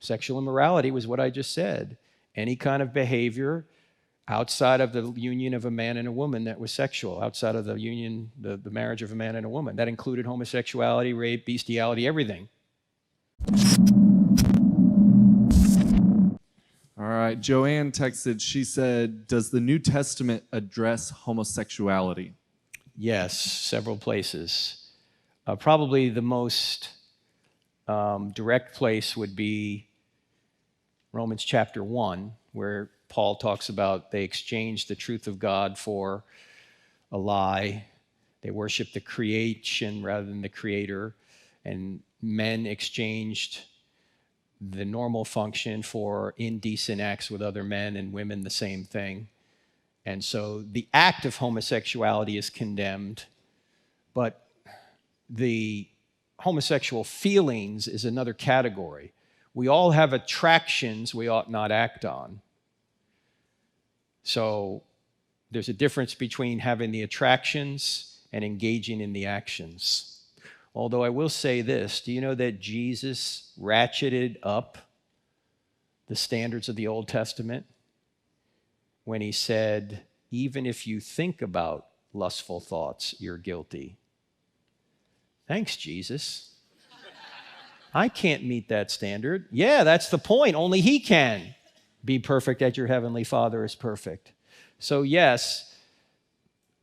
Sexual immorality was what I just said. Any kind of behavior outside of the union of a man and a woman that was sexual, outside of the union, the marriage of a man and a woman. That included homosexuality, rape, bestiality, everything. All right, Joanne texted, she said, does the New Testament address homosexuality? Yes, several places. Probably the most direct place would be Romans chapter 1, where Paul talks about they exchanged the truth of God for a lie. They worshiped the creation rather than the creator. And men exchanged the normal function for indecent acts with other men, and women the same thing. And so the act of homosexuality is condemned, but the homosexual feelings is another category. We all have attractions we ought not act on. So there's a difference between having the attractions and engaging in the actions. Although I will say this, do you know that Jesus ratcheted up the standards of the Old Testament when he said, even if you think about lustful thoughts, you're guilty? Thanks, Jesus. I can't meet that standard. Yeah, that's the point. Only he can. Be perfect as your heavenly Father is perfect. So yes,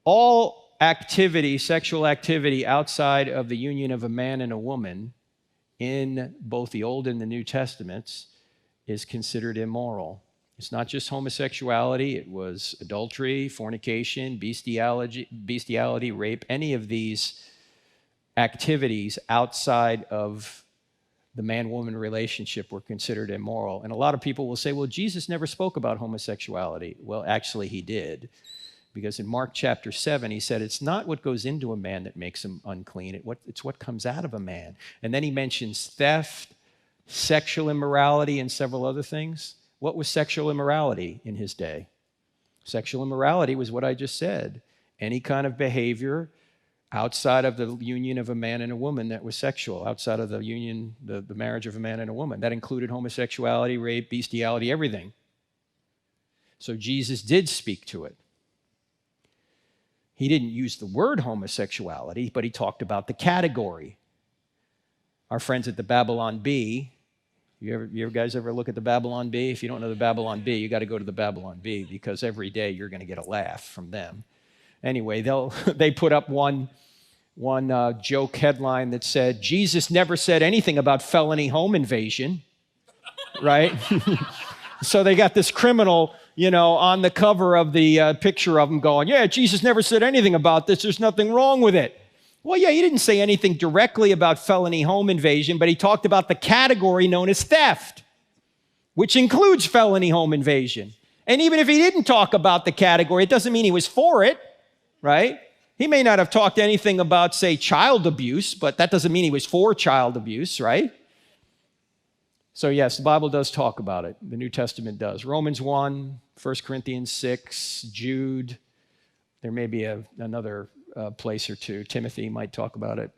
all activity, sexual activity outside of the union of a man and a woman in both the Old and the New Testaments is considered immoral. It's not just homosexuality. It was adultery, fornication, bestiality, rape, any of these activities outside of the man-woman relationship were considered immoral. And a lot of people will say, well, Jesus never spoke about homosexuality. Well, actually, he did. Because in Mark chapter 7, he said, it's not what goes into a man that makes him unclean. It's what comes out of a man. And then he mentions theft, sexual immorality, and several other things. What was sexual immorality in his day? Sexual immorality was what I just said. Any kind of behavior outside of the union of a man and a woman that was sexual, outside of the union, the marriage of a man and a woman. That included homosexuality, rape, bestiality, everything. So Jesus did speak to it. He didn't use the word homosexuality, but he talked about the category. Our friends at the Babylon Bee, you guys ever look at the Babylon Bee? If you don't know the Babylon Bee, you got to go to the Babylon Bee, because every day you're going to get a laugh from them. Anyway, they put up one joke headline that said, Jesus never said anything about felony home invasion, right? So they got this criminal, on the cover of the picture of him going, yeah, Jesus never said anything about this. There's nothing wrong with it. Well, yeah, he didn't say anything directly about felony home invasion, but he talked about the category known as theft, which includes felony home invasion. And even if he didn't talk about the category, it doesn't mean he was for it, right? He may not have talked anything about, say, child abuse, but that doesn't mean he was for child abuse, right? So yes, the Bible does talk about it. The New Testament does. Romans 1, 1 Corinthians 6, Jude. There may be another place or two. Timothy might talk about it.